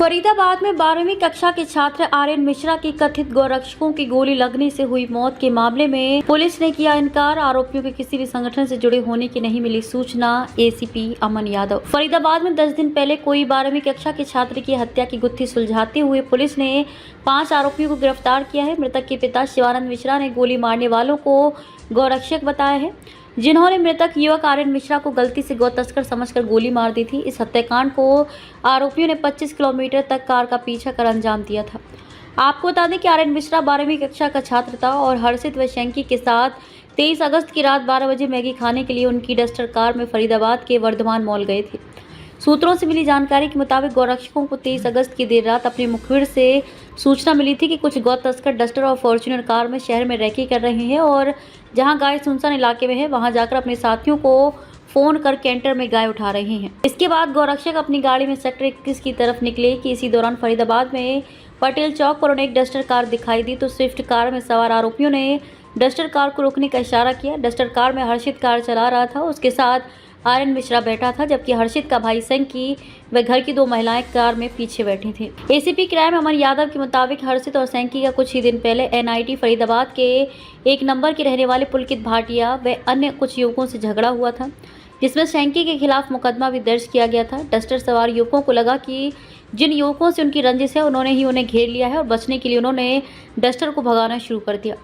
फरीदाबाद में 12वीं कक्षा के छात्र आर्यन मिश्रा की कथित गौरक्षकों की गोली लगने से हुई मौत के मामले में पुलिस ने किया इनकार। आरोपियों के किसी भी संगठन से जुड़े होने की नहीं मिली सूचना। एसीपी अमन यादव। फरीदाबाद में 10 दिन पहले कोई 12वीं कक्षा के छात्र की हत्या की गुत्थी सुलझाते हुए पुलिस ने 5 आरोपियों को गिरफ्तार किया है। मृतक के पिता शिवानंद मिश्रा ने गोली मारने वालों को गौरक्षक बताया है, जिन्होंने मृतक युवक आर्यन मिश्रा को गलती से गौ तस्कर समझकर गोली मार दी थी। इस हत्याकांड को आरोपियों ने 25 किलोमीटर तक कार का पीछा कर अंजाम दिया था। आपको बता दें कि आर्यन मिश्रा 12वीं कक्षा का छात्र था और हर्षित व शैंकी के साथ 23 अगस्त की रात 12 बजे मैगी खाने के लिए उनकी डस्टर कार में फरीदाबाद के वर्धमान मॉल गए थे। सूत्रों से मिली जानकारी के मुताबिक गौरक्षकों को 23 अगस्त की देर रात अपनी मुखबिर से सूचना मिली थी कि कुछ गौ तस्कर डस्टर और फॉर्च्यूनर कार में शहर में रैकी कर रहे हैं और जहां गाय सुनसान इलाके में है वहां जाकर अपने साथियों को फोन कर कैंटर में गाय उठा रहे हैं। इसके बाद गौरक्षक अपनी गाड़ी में सेक्टर 21 की तरफ निकले कि इसी दौरान फरीदाबाद में पटेल चौक पर उन्हें एक डस्टर कार दिखाई दी तो स्विफ्ट कार में सवार आरोपियों ने डस्टर कार को रोकने का इशारा किया। डस्टर कार में हर्षित कार चला रहा था, उसके साथ आर्यन मिश्रा बैठा था, जबकि हर्षित का भाई सैंकी व घर की 2 महिलाएं कार में पीछे बैठी थी। एसीपी क्राइम अमन यादव के मुताबिक हर्षित और सैंकी का कुछ ही दिन पहले एनआईटी फरीदाबाद के 1 नंबर के रहने वाले पुलकित भाटिया व अन्य कुछ युवकों से झगड़ा हुआ था, जिसमें सैंकी के खिलाफ मुकदमा भी दर्ज किया गया था। डस्टर सवार युवकों को लगा कि जिन युवकों से उनकी रंजिश है उन्होंने ही उन्हें घेर लिया है और बचने के लिए उन्होंने डस्टर को भगाना शुरू कर दिया।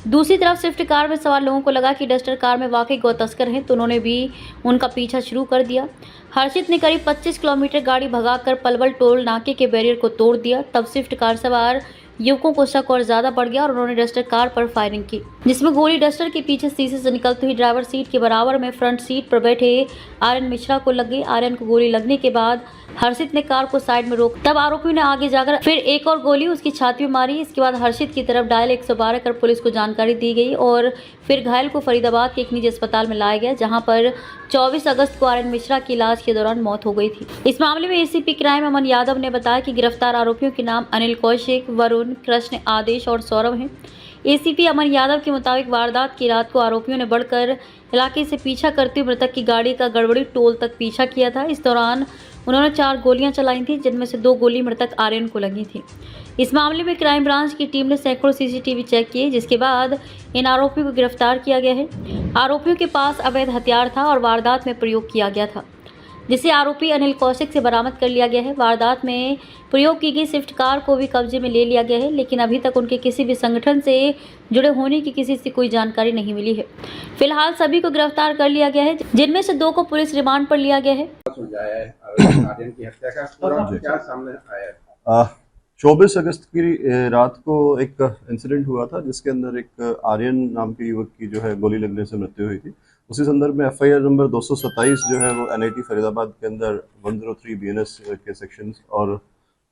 दूसरी तरफ स्विफ्ट कार में सवार लोगों को लगा कि डस्टर कार में वाकई गौ तस्कर हैं, तो उन्होंने भी उनका पीछा शुरू कर दिया। हर्षित ने करीब 25 किलोमीटर गाड़ी भगाकर पलवल टोल नाके के बैरियर को तोड़ दिया। तब स्विफ्ट कार सवार युवकों को शक और ज्यादा बढ़ गया और उन्होंने डस्टर कार पर फायरिंग की, जिसमें गोली डस्टर के पीछे शीशे से निकलती हुई ड्राइवर सीट के बराबर में फ्रंट सीट पर बैठे आर्यन मिश्रा को लग गई। आर्यन को गोली लगने के बाद हर्षित ने कार को साइड में रोका। तब आरोपियों ने आगे जाकर फिर एक और गोली उसकी छाती में मारी। इसके बाद हर्षित की तरफ डायल 112 कर पुलिस को जानकारी दी गई और फिर घायल को फरीदाबाद के एक निजी अस्पताल में लाया गया, जहां पर 24 अगस्त को आर्यन मिश्रा की इलाज के दौरान मौत हो गई थी। इस मामले में एसीपी क्राइम अमन यादव ने बताया कि गिरफ्तार आरोपियों के नाम अनिल कौशिक, वरुण, कृष्ण, आदेश और सौरभ हैं। एसीपी अमन यादव के मुताबिक वारदात की रात को आरोपियों ने बढ़कर इलाके से पीछा करते हुए मृतक की गाड़ी का गड़बड़ी टोल तक पीछा किया था। इस दौरान उन्होंने 4 गोलियां चलाई थी, जिनमें से 2 गोली मृतक आर्यन को लगी थी। इस मामले में क्राइम ब्रांच की टीम ने सैकड़ों सीसीटीवी चेक किए, जिसके बाद इन आरोपियों को गिरफ्तार किया गया है। आरोपियों के पास अवैध हथियार था और वारदात में प्रयोग किया गया था, जिसे आरोपी अनिल कौशिक से बरामद कर लिया गया है। वारदात में प्रयोग की गई स्विफ्ट कार को भी कब्जे में ले लिया गया है, लेकिन अभी तक उनके किसी भी संगठन से जुड़े होने की किसी से कोई जानकारी नहीं मिली है। फिलहाल सभी को गिरफ्तार कर लिया गया है, जिनमें से 2 को पुलिस रिमांड पर लिया गया है। आर्यन की हत्या का पूरा क्या सामने आया? 24 अगस्त की रात को एक इंसिडेंट हुआ था, जिसके अंदर एक आर्यन नाम के युवक की जो है गोली लगने से मृत्यु हुई थी। उसी संदर्भ में एफआईआर नंबर 227 जो है वो एनआईटी फरीदाबाद के अंदर 103 बीएनएस के सेक्शंस और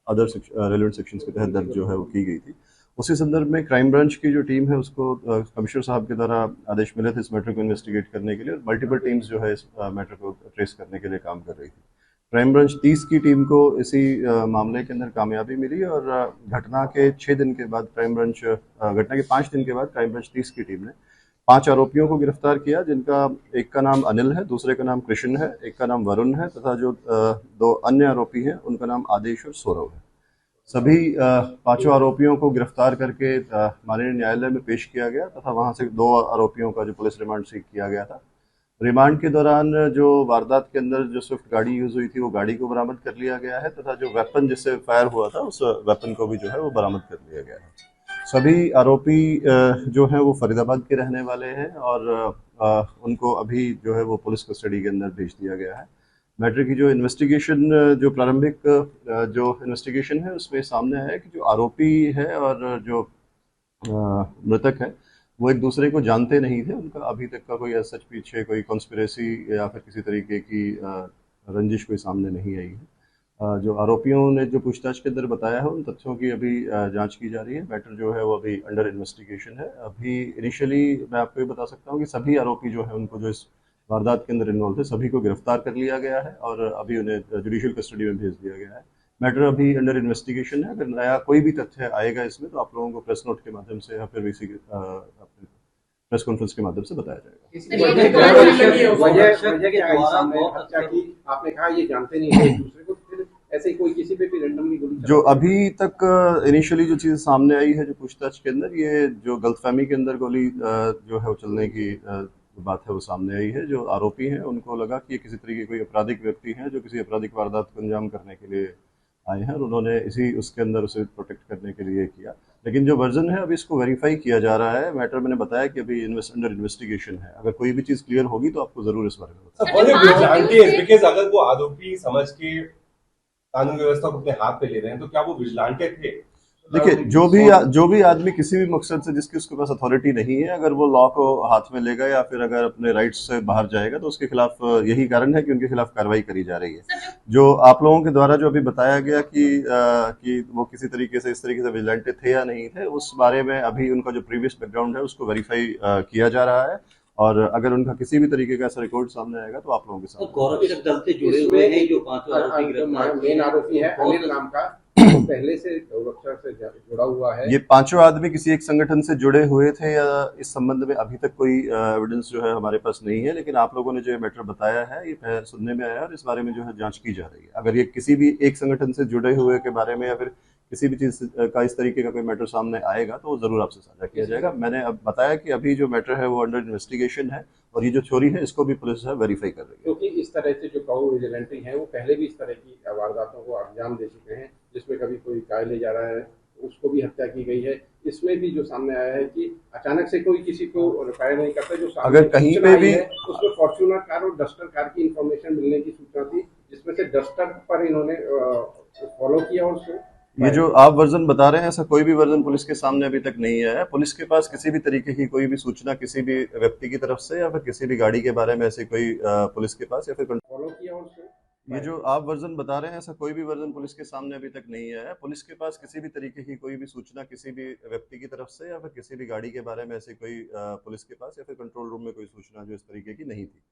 अदर रेलेवेंट सेक्शंस के तहत दर्ज जो है वो की गई थी। उसी संदर्भ में क्राइम ब्रांच की जो टीम है उसको कमिश्नर साहब के द्वारा आदेश मिले थे इस मैटर को इन्वेस्टिगेट करने के लिए, और मल्टीपल टीम्स जो है इस मैटर को ट्रेस करने के लिए काम कर रही थी। क्राइम ब्रांच 30 की टीम को इसी मामले के अंदर कामयाबी मिली और घटना के 5 दिन के बाद क्राइम ब्रांच 30 की टीम ने 5 आरोपियों को गिरफ्तार किया, जिनका एक का नाम अनिल है, दूसरे का नाम कृष्ण है, एक का नाम वरुण है तथा जो 2 अन्य आरोपी हैं उनका नाम आदेश और सौरभ है। सभी 5 आरोपियों को गिरफ्तार करके माननीय न्यायालय में पेश किया गया तथा वहां से 2 आरोपियों का जो पुलिस रिमांड सीख किया गया था। रिमांड के दौरान जो वारदात के अंदर जो स्विफ्ट गाड़ी यूज हुई थी वो गाड़ी को बरामद कर लिया गया है तथा जो वेपन जिससे फायर हुआ था उस वेपन को भी जो है वो बरामद कर लिया गया है। सभी आरोपी जो हैं वो फरीदाबाद के रहने वाले हैं और उनको अभी जो है वो पुलिस कस्टडी के अंदर भेज दिया गया है। मैटर की जो इन्वेस्टिगेशन जो प्रारंभिक जो इन्वेस्टिगेशन है उसमें सामने आया कि जो आरोपी है और जो मृतक है वो एक दूसरे को जानते नहीं थे। उनका अभी तक का कोई सच पीछे कोई कॉन्स्पिरेसी या फिर किसी तरीके की रंजिश कोई सामने नहीं आई है। जो आरोपियों ने जो पूछताछ के अंदर बताया है उन तथ्यों की अभी जांच की जा रही है। मैटर जो है वो अभी अंडर इन्वेस्टिगेशन है। अभी इनिशियली मैं आपको ये बता सकता हूँ कि सभी आरोपी जो है उनको जो इस वारदात के अंदर इन्वॉल्व थे सभी को गिरफ्तार कर लिया गया है और अभी उन्हें जुडिशियल कस्टडी में भेज दिया गया है। मैटर अभी अंडर इन्वेस्टिगेशन है। अगर नया कोई भी तथ्य आएगा इसमें तो आप लोगों को प्रेस नोट के माध्यम से या फिर इसी प्रेस कॉन्फ्रेंस के माध्यम से बताया जाएगा। आपने कहा ये जानते नहीं है एक दूसरे को, फिर ऐसे ही कोई किसी पे भी रैंडमली गोली जो चला अभी तक इनिशियली जो चीज़ सामने आई है, जो पूछताछ के अंदर, ये जो गलतफहमी के अंदर गोली जो है वो चलने की बात है वो सामने आई है। जो आरोपी हैं उनको लगा कि ये किसी तरीके के कोई आपराधिक व्यक्ति हैं जो किसी आपराधिक वारदात को अंजाम करने के लिए आए हैं, और उन्होंने इसी उसके अंदर उसे प्रोटेक्ट करने के लिए किया। लेकिन जो वर्जन है अभी इसको वेरीफाई किया जा रहा है। मैटर मैंने बताया कि अभी अंडर इन्वेस्टिगेशन है। अगर कोई भी चीज़ क्लियर होगी तो आपको ज़रूर इस बारे में बताऊंगा। Sir, what if vigilante is because अगर वो आरोपी समझ के कानून व्यवस्था को अपने हाथ पे ले रहे हैं तो क्या वो विजिलेंटे थे? देखिए, जो भी आदमी किसी भी मकसद से जिसकी उसके पास अथॉरिटी नहीं है, अगर वो लॉ को हाथ में लेगा या फिर अगर अपने राइट्स से बाहर जाएगा तो उसके खिलाफ यही कारण है कि उनके खिलाफ कार्रवाई करी जा रही है। जो आप लोगों के द्वारा जो अभी बताया गया कि वो किसी तरीके से इस तरीके से विजिलेंटे थे या नहीं थे, उस बारे में अभी उनका जो प्रीवियस बैकग्राउंड है उसको वेरीफाई किया जा रहा है, और अगर उनका किसी भी तरीके का ऐसा रिकॉर्ड सामने आएगा तो आप लोगों के साथ गौरव दल से जुड़े हुए हैं जो पांचों आरोपी गिरफ्तार मेन आरोपी है अनिल नाम का, पहले से गौरक्षा से जुड़ा हुआ है। ये पांचों आदमी किसी एक संगठन से जुड़े हुए थे या इस संबंध में अभी तक कोई एविडेंस जो है हमारे पास नहीं है, लेकिन आप लोगों ने जो मैटर बताया है ये सुनने में आया और इस बारे में जो है जांच की जा रही है। अगर ये किसी भी एक संगठन से जुड़े हुए के बारे में या फिर किसी भी चीज का इस तरीके का कोई मैटर सामने आएगा तो वो जरूर आपसे साझा किया जाएगा। मैंने अब बताया कि अभी जो मैटर है वो अंडर इन्वेस्टिगेशन है, और ये जो चोरी है इसको भी पुलिस है वेरीफाई कर रही है। क्योंकि इस तरह से जो काऊ विजिलेंटी हैं वो पहले भी इस तरह की वारदातों को अंजाम दे चुके हैं, जिसमें कभी कोई घायल ले जा रहा है, उसको भी हत्या की गई है। इसमें भी जो सामने आया है कि अचानक से कोई किसी को रिफायर नहीं करता। जो अगर कहीं पे भी उसमें फॉर्च्यूनर कार और डस्टर कार की इंफॉर्मेशन मिलने की सूचना थी, जिसमें से डस्टर पर इन्होंने फॉलो किया और उसको ये जो आप वर्जन बता रहे हैं ऐसा कोई भी वर्जन पुलिस के सामने अभी तक नहीं आया है। पुलिस के पास किसी भी तरीके की कोई भी सूचना किसी भी व्यक्ति की तरफ से या फिर किसी भी गाड़ी के बारे में ऐसे कोई पुलिस के पास या फिर फॉलो किया और उसको ये जो आप वर्जन बता रहे हैं ऐसा कोई भी वर्जन पुलिस के सामने अभी तक नहीं आया है। पुलिस के पास किसी भी तरीके की कोई भी सूचना किसी भी व्यक्ति की तरफ से या फिर किसी भी गाड़ी के बारे में ऐसे कोई पुलिस के पास या फिर कंट्रोल रूम में कोई सूचना जो इस तरीके की नहीं थी।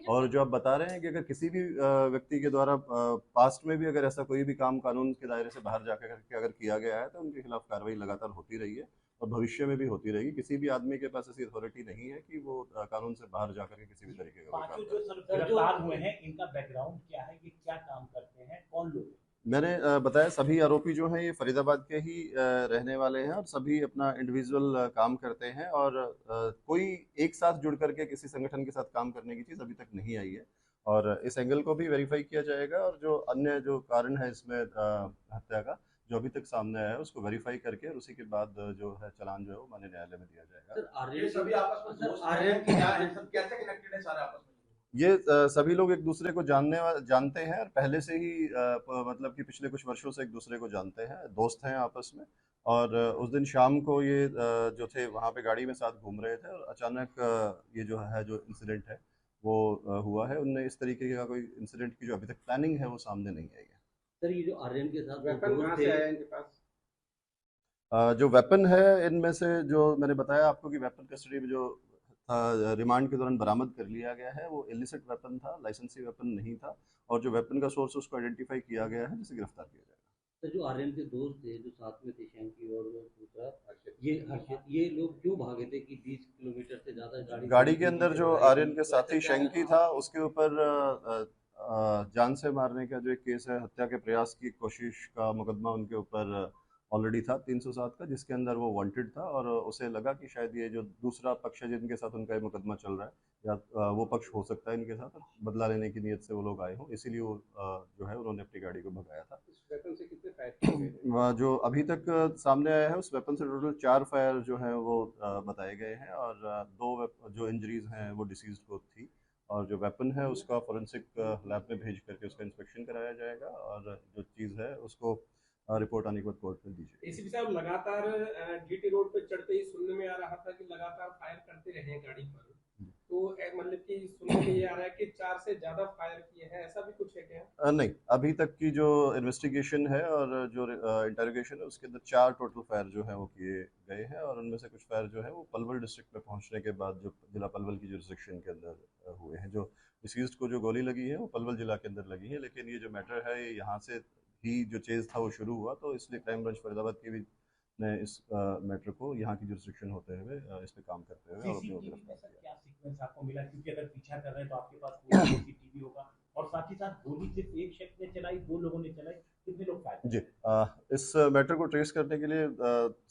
और जो आप बता रहे हैं कि अगर किसी भी व्यक्ति के द्वारा पास्ट में भी अगर ऐसा कोई भी काम कानून के दायरे से बाहर जाकर करके अगर किया गया है तो उनके खिलाफ कार्रवाई लगातार होती रही है और भविष्य में भी होती रहेगी। किसी भी आदमी के पास ऐसी अथॉरिटी नहीं है कि वो कानून से बाहर जाकर के किसी भी तरीके का पांचों जो गिरफ्तार हुए हैं इनका बैकग्राउंड क्या है, ये क्या काम करते हैं, कौन लोग हैं? मैंने बताया सभी आरोपी जो हैं ये फरीदाबाद के ही रहने वाले हैं और सभी अपना इंडिविजुअल काम करते हैं, और कोई एक साथ जुड़ करके किसी संगठन के साथ काम करने की चीज़ अभी तक नहीं आई है, और इस एंगल को भी वेरीफाई किया जाएगा। और जो अन्य जो कारण है इसमें हत्या का जो अभी तक सामने आया है उसको वेरीफाई करके और उसी के बाद जो है चालान जो है वो माननीय न्यायालय में दिया जाएगा। ये सभी आपस में दोस्त हैं कि क्या है, सब कैसे कनेक्टेड है सारे आपस में? ये सभी लोग एक दूसरे को जानते हैं और पहले से ही मतलब कि पिछले कुछ वर्षों से एक दूसरे को जानते हैं, दोस्त हैं आपस में। और उस दिन शाम को ये जो थे वहाँ पे गाड़ी में साथ घूम रहे थे और अचानक ये जो इंसिडेंट है वो हुआ है। उनने इस तरीके का कोई इंसिडेंट की जो अभी तक प्लानिंग है वो सामने नहीं आई है। सर ये जो आर्यन के साथ वेपन कहाँ से आया इनके पास? जो वेपन है इनमें से जो मैंने बताया आपको कि वेपन कस्टडी में जो रिमांड के दौरान बरामद कर लिया गया है वो इलिसिट वेपन था, लाइसेंसी वेपन नहीं था, और जो वेपन का सोर्स उसको आइडेंटिफाई किया गया है जिसे गिरफ्तार किया जाएगा। सर जो आर्यन के दोस्त थे जो साथ में थे शंकी और दूसरा ये लोग क्यों भागे थे कि 20 किलोमीटर से ज्यादा गाड़ी के अंदर जो आर्यन के साथी शंकी था उसके ऊपर जान से मारने का जो एक केस है, हत्या के प्रयास की कोशिश का मुकदमा उनके ऊपर ऑलरेडी था 307 का, जिसके अंदर वो वांटेड था, और उसे लगा कि शायद ये जो दूसरा पक्ष है जिनके साथ उनका ये मुकदमा चल रहा है या वो पक्ष हो सकता है इनके साथ, बदला लेने की नीयत से वो लोग आए हों, इसीलिए वो जो है उन्होंने अपनी गाड़ी को भगाया था। इस वेपन से कितने फायर किए गए? जो अभी तक सामने आया है उस वेपन से टोटल 4 फायर जो है वो बताए गए हैं, और 2 जो इंजरीज हैं वो डिसीज्ड को थी, और जो वेपन है उसका फोरेंसिक लैब में भेज करके उसका इंस्पेक्शन कराया जाएगा, और जो चीज़ है उसको रिपोर्ट आने के बाद कोर्ट में दी जाएगी। एसीपी साहब लगातार जीटी रोड पे चढ़ते ही सुनने में आ रहा था कि लगातार फायर करते रहे गाड़ी पर, तो मतलब कि सुनने में ये आ रहा है कि 4 से ज्यादा फायर किए हैं, ऐसा भी कुछ है क्या? नहीं, अभी तक की जो इन्वेस्टिगेशन है और जो इंटरोगेशन है उसके अंदर 4 टोटल फायर जो है वो किए गए हैं, और उनमें से कुछ फायर जो है वो पलवल डिस्ट्रिक्ट में पहुंचने के बाद जो जिला पलवल की जुरिसडिक्शन के अंदर हुए हैं। जो डिसीज्ड को जो गोली लगी है वो पलवल जिला के अंदर लगी है, लेकिन ये जो मैटर है ये यहाँ से ही जो चेज था वो शुरू हुआ, तो इसलिए क्राइम ब्रांच फरीदाबाद की भी ने इस मैटर को यहाँ की जुरिसडिक्शन होते हुए इस पे काम करते हुए और अपने सीसीटीवी में सर क्या सीक्वेंस आपको मिला, क्योंकि अगर पीछा कर रहे हैं तो आपके पास पूरा सीसीटीवी होगा और साथ ही साथ गोली सिर्फ एक शख्स ने चलाई, 2 लोगों ने चलाई, कितने लोग फायर जी इस मैटर को ट्रेस करने के लिए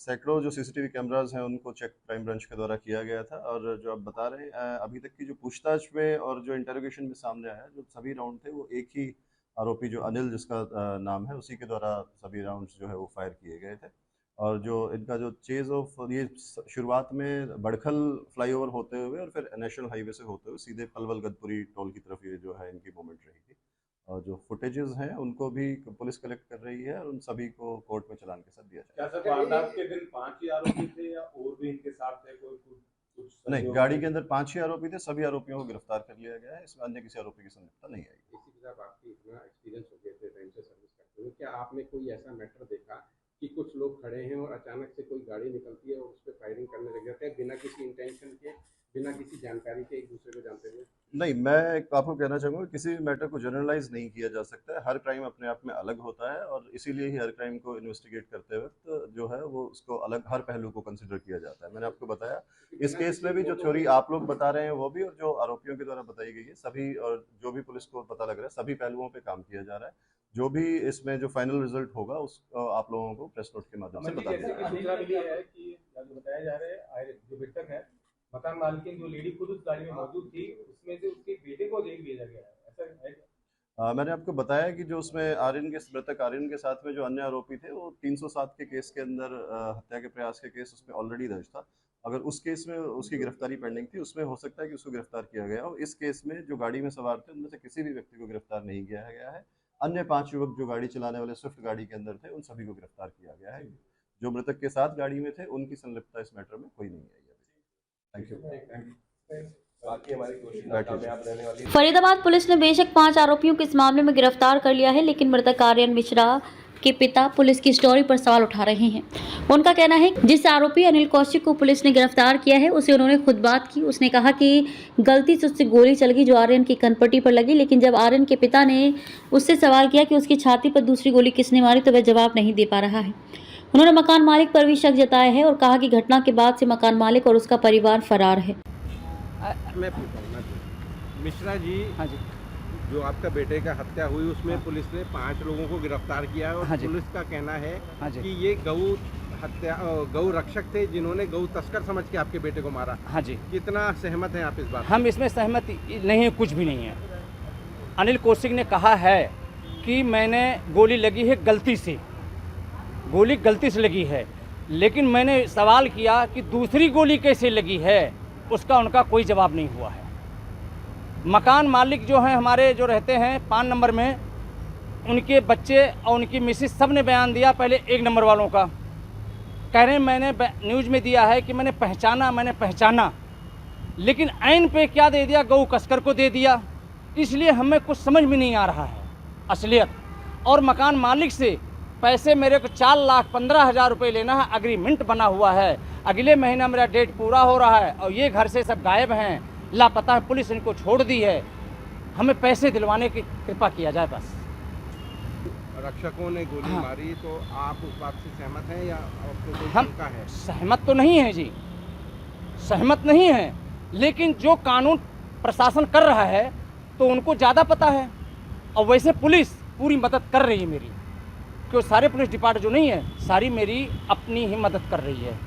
सैकड़ों जो सीसीटीवी कैमरास हैं उनको चेक क्राइम ब्रांच के द्वारा किया गया था। और जो आप बता रहे हैं अभी तक की जो पूछताछ में और जो इंटरोगेशन में सामने आया, जो सभी राउंड थे वो एक ही आरोपी जो अनिल जिसका नाम है उसी के द्वारा सभी राउंड्स जो है वो फायर किए गए थे। और जो इनका जो चेज ऑफ ये शुरुआत में बड़खल फ्लाईओवर होते हुए और फिर नेशनल हाईवे से होते हुए सीधे पलवल गदपुरी टोल की तरफ ये जो है इनकी मूवमेंट रही थी। और जो फुटेजेस हैं उनको भी पुलिस कलेक्ट कर रही है और उन सभी को कोर्ट में चालान के साथ दिया जाएगा। क्या सर वारदात के दिन 5 ही आरोपी थे या और भी इनके साथ थे कोई कुछ? नहीं, गाड़ी के अंदर 5 ही आरोपी थे, सभी आरोपियों को गिरफ्तार कर लिया गया है। इसमें अन्य किसी आरोपी की संलिप्तता नहीं आई। इसी के साथ आपकी इतना एक्सपीरियंस हो गया थे रेंजर सर्विस करते हुए, क्या आपने कोई ऐसा मैटर देखा कि कुछ लोग खड़े हैं और अचानक से कोई गाड़ी निकलती है और उस पर फायरिंग करने लग जाते हैं बिना किसी इंटेंशन के, बिना किसी जानकारी के, एक दूसरे को जानते हुए? नहीं, मैं आपको कहना चाहूँगा किसी भी मैटर को जनरलाइज नहीं किया जा सकता है। हर क्राइम अपने आप में अलग होता है और इसीलिए ही हर क्राइम को इन्वेस्टिगेट करते वक्त जो है वो उसको अलग हर पहलू को कंसिडर किया जाता है। मैंने आपको बताया इस केस में भी जो थ्योरी आप लोग बता रहे हैं वो भी और जो आरोपियों के द्वारा बताई गई है सभी, और जो भी पुलिस को पता लग रहा है सभी पहलुओं पे काम किया जा रहा है। जो भी इसमें जो फाइनल रिजल्ट होगा उस आप लोगों को प्रेस नोट के माध्यम से बता दिया सूचना मिली है कि जो बताया जा रहा है जो मृतक है मकान मालिक जो लेडी खुद उस गाड़ी में मौजूद थी, उसमें से उसके बेटे को जेल भेजा गया है, ऐसा है क्या? मैंने आपको बताया कि जो उसमें मृतक आर्यन के साथ में जो अन्य आरोपी थे वो 307 के केस के अंदर हत्या के प्रयास के केस उसमें ऑलरेडी दर्ज था। अगर उस केस में उसकी गिरफ्तारी पेंडिंग थी, उसमें हो सकता है कि उसको गिरफ्तार किया गया हो। इस केस में जो गाड़ी में सवार थे उनमें से किसी भी व्यक्ति को गिरफ्तार नहीं किया गया है। अन्य 5 युवक जो गाड़ी चलाने वाले स्विफ्ट गाड़ी के अंदर थे उन सभी को गिरफ्तार किया गया है। जो मृतक के साथ गाड़ी में थे उनकी संलिप्तता इस मैटर में कोई नहीं आई है। Thank you. बाकी हमारी कोशिश नाकामयाब रहने वाली है। फरीदाबाद पुलिस ने बेशक 5 आरोपियों को इस मामले में गिरफ्तार कर लिया है, लेकिन मृतक आर्यन मिश्रा के पिता पुलिस की स्टोरी पर सवाल उठा रहे हैं। उनका कहना है कि जिस आरोपी अनिल कौशिक को पुलिस ने गिरफ्तार किया है उसे उन्होंने खुद बात की। उसने कहा कि गलती से उससे गोली चल गई जो आर्यन की कनपट्टी पर लगी, लेकिन जब आर्यन के पिता ने उससे सवाल किया कि उसकी छाती पर दूसरी गोली किसने मारी तो वह जवाब नहीं दे पा रहा है। उन्होंने मकान मालिक पर भी शक जताया है और कहा कि घटना के बाद से मकान मालिक और उसका परिवार फरार है। मैं पूछूंगा मिश्रा जी, हाँ जी, जो आपका बेटे का हत्या हुई उसमें पुलिस ने 5 लोगों को गिरफ्तार किया है और हाँ जी, पुलिस का कहना है हाँ जी, कि ये गौ रक्षक थे जिन्होंने गौ तस्कर समझ के आपके बेटे को मारा। हाँ जी, कितना सहमत हैं आप इस बात? हम इसमें सहमत नहीं है, कुछ भी नहीं है। अनिल कौशिक ने कहा है कि मैंने गोली लगी है गलती से, गोली गलती से लगी है, लेकिन मैंने सवाल किया कि दूसरी गोली कैसे लगी है, उसका उनका कोई जवाब नहीं हुआ है। मकान मालिक जो हैं हमारे जो रहते हैं 5 नंबर में, उनके बच्चे और उनकी मिसेस सब ने बयान दिया पहले 1 नंबर वालों का। कह रहे हैं मैंने न्यूज़ में दिया है कि मैंने पहचाना, लेकिन ऐन पे क्या दे दिया, गौ कसकर को दे दिया। इसलिए हमें कुछ समझ में नहीं आ रहा है असलियत। और मकान मालिक से पैसे मेरे को 4,15,000 रुपये लेना है, एग्रीमेंट बना हुआ है। अगले महीना मेरा डेट पूरा हो रहा है और ये घर से सब गायब हैं, लापता है। पुलिस इनको छोड़ दी है। हमें पैसे दिलवाने की कृपा किया जाए बस। रक्षकों ने गोली हाँ, मारी तो आप उस बात से सहमत हैं या आपको कोई हम शंका है? सहमत तो नहीं है जी, सहमत नहीं है, लेकिन जो कानून प्रशासन कर रहा है तो उनको ज़्यादा पता है। और वैसे पुलिस पूरी मदद कर रही है मेरी, क्यों सारे पुलिस डिपार्टमेंट जो नहीं है सारी मेरी अपनी ही मदद कर रही है।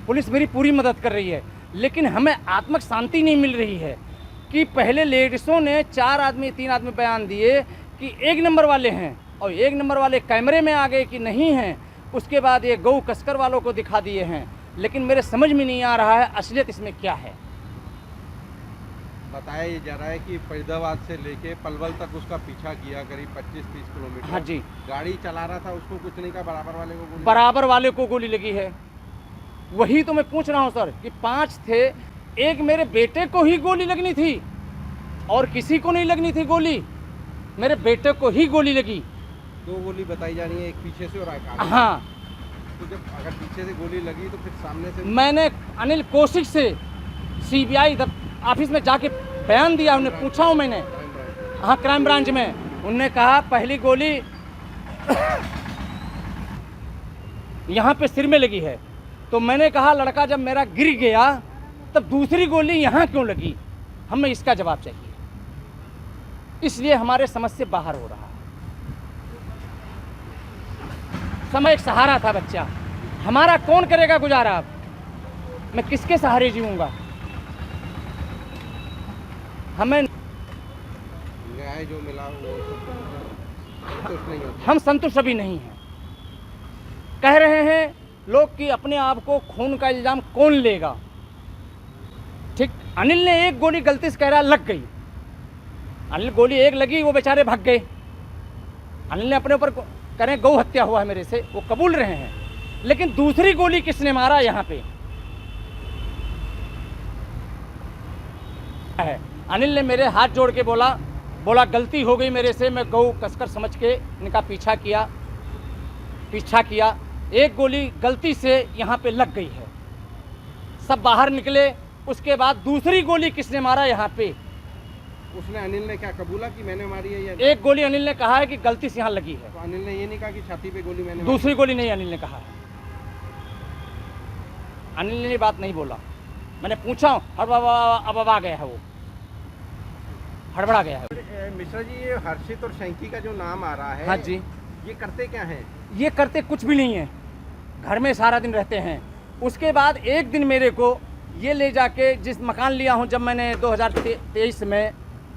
पुलिस मेरी पूरी मदद कर रही है, लेकिन हमें आत्मिक शांति नहीं मिल रही है कि पहले लेडीज़ों ने 3 आदमी बयान दिए कि 1 नंबर वाले हैं और 1 नंबर वाले कैमरे में आ गए कि नहीं हैं। उसके बाद ये गौ कसकर वालों को दिखा दिए हैं, लेकिन मेरे समझ में नहीं आ रहा है असलियत इसमें क्या है। बताया जा रहा है कि फरीदाबाद से लेके पलवल तक उसका पीछा किया करीब 25-30 किलोमीटर। हाँ जी, गाड़ी चला रहा था, उसको कुछ नहीं कहा, बराबर वाले को गोली लगी है। वही तो मैं पूछ रहा हूँ सर कि 5 थे, एक मेरे बेटे को ही गोली लगनी थी और किसी को नहीं लगनी थी गोली, मेरे बेटे को ही गोली लगी। 2 गोली बताई जा रही है, एक पीछे से और एक आगे। हाँ, तो जब अगर पीछे से गोली लगी तो फिर सामने से? मैंने अनिल कौशिक से CBI ऑफिस में जाके बयान दिया, उन्हें पूछा हूँ मैंने, हाँ क्राइम ब्रांच में। उनने कहा पहली गोली यहाँ पे सिर में लगी है। तो मैंने कहा लड़का जब मेरा गिर गया तब दूसरी गोली यहाँ क्यों लगी, हमें इसका जवाब चाहिए। इसलिए हमारे समझ से बाहर हो रहा है। समय एक सहारा था बच्चा, हमारा कौन करेगा गुजारा? अब मैं किसके सहारे जीऊंगा? हमें न्याय जो मिला वो संतुष्ट नहीं होता। हम संतुष्ट अभी नहीं हैं। कह रहे हैं लोग कि अपने आप को खून का इल्जाम कौन लेगा। ठीक, अनिल ने एक गोली गलती से कह रहा लग गई, अनिल गोली एक लगी, वो बेचारे भाग गए। अनिल ने अपने ऊपर करें गौ हत्या हुआ है मेरे से, वो कबूल रहे हैं, लेकिन दूसरी गोली किसने मारा यहाँ पे है। अनिल ने मेरे हाथ जोड़ के बोला गलती हो गई मेरे से, मैं गौ कसकर समझ के इनका पीछा किया। एक गोली गलती से यहाँ पे लग गई है। सब बाहर निकले, उसके बाद दूसरी गोली किसने मारा यहाँ पे? उसने अनिल ने क्या कबूला कि मैंने मारी है या एक गोली अनिल ने कहा है कि गलती से यहाँ लगी है। तो अनिल ने ये नहीं कहा कि छाती पे गोली मैंने दूसरी गोली नहीं अनिल ने कहा है। अनिल ने ये बात नहीं बोला। मैंने पूछा, अब आ गया है, वो हड़बड़ा गया है। मिश्रा जी, ये हर्षित और शंकी का जो नाम आ रहा है, हाँ जी, ये करते क्या हैं? ये करते कुछ भी नहीं है, घर में सारा दिन रहते हैं। उसके बाद एक दिन मेरे को ये ले जाके, जिस मकान लिया हूँ, जब मैंने 2023 में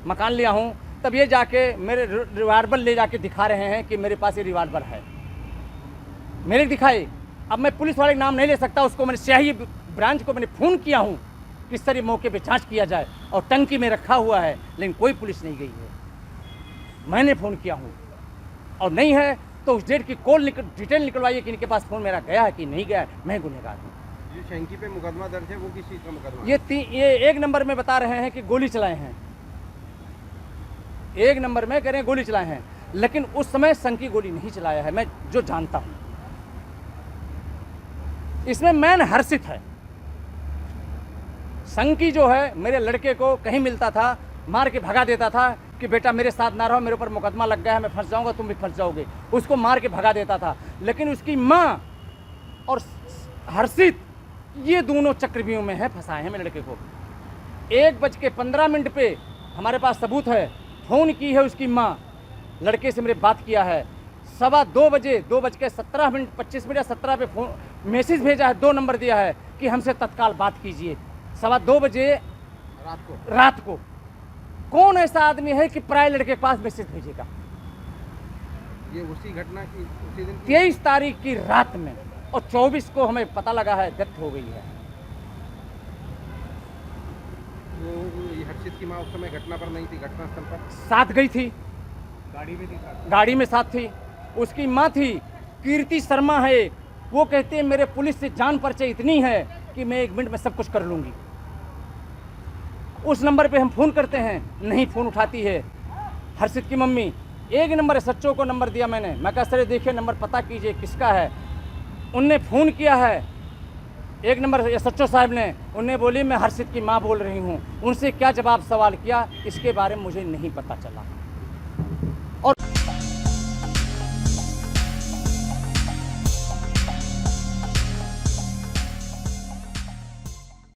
मकान लिया हूँ, तब ये जाके मेरे रिवाल्वर ले जाके दिखा रहे हैं कि मेरे पास ये रिवाल्वर है। मेरे दिखाए, अब मैं पुलिस वाले का नाम नहीं ले सकता, उसको मैंने स्याही ब्रांच को मैंने फ़ोन किया हूँ किस तरह मौके पे जांच किया जाए, और टंकी में रखा हुआ है, लेकिन कोई पुलिस नहीं गई है। मैंने फ़ोन किया हूँ, और नहीं है तो उस डेट की डिटेल निकलवाइए कि इनके पास फ़ोन मेरा गया है कि नहीं गया है। मैं गुनहगार हूँ। जो शंकी पे मुकदमा दर्ज है वो किस चीज़ का मुकदमा? ये एक नंबर में बता रहे हैं कि गोली चलाए हैं, एक नंबर में कह रहे हैं गोली चलाए हैं, लेकिन उस समय संकी गोली नहीं चलाया है, मैं जो जानता हूं। इसमें मैन हर्षित है। संकी जो है मेरे लड़के को कहीं मिलता था, मार के भगा देता था कि बेटा मेरे साथ ना रहो, मेरे ऊपर मुकदमा लग गया है, मैं फंस जाऊंगा, तुम भी फंस जाओगे। उसको मार के भगा देता था। लेकिन उसकी माँ और हर्षित ये दोनों चक्रव्यूह में है, फंसाए हैं मेरे लड़के को। 1:15 पे हमारे पास सबूत है, फ़ोन की है उसकी माँ, लड़के से मेरे बात किया है। 2:15 बजे 2:17 या 17 पे फ़ोन मैसेज भेजा है, 2 नंबर दिया है कि हमसे तत्काल बात कीजिए। 2:15 बजे रात को कौन ऐसा आदमी है कि पराये लड़के के पास मैसेज भेजेगा? ये उसी घटना की उसी दिन 23 तारीख की रात में, और 24 को हमें पता लगा है डेथ हो गई है। वो हर्षित की माँ उस समय घटना पर नहीं थी, घटनास्थल पर साथ गई थी, गाड़ी में थी, गाड़ी में साथ थी। उसकी माँ थी, कीर्ति शर्मा है, वो कहते हैं मेरे पुलिस से जान परिचय इतनी है कि मैं 1 मिनट में सब कुछ कर लूँगी। उस नंबर पे हम फ़ोन करते हैं, नहीं फ़ोन उठाती है हर्षित की मम्मी। एक नंबर एसएचओ को नंबर दिया मैंने, मैं कहा सर देखिए नंबर पता कीजिए किसका है। उनने फ़ोन किया है, एक नंबर एसएचओ साहब ने, उनने बोली मैं हर्षित की माँ बोल रही हूँ। उनसे क्या जवाब सवाल किया इसके बारे में मुझे नहीं पता चला।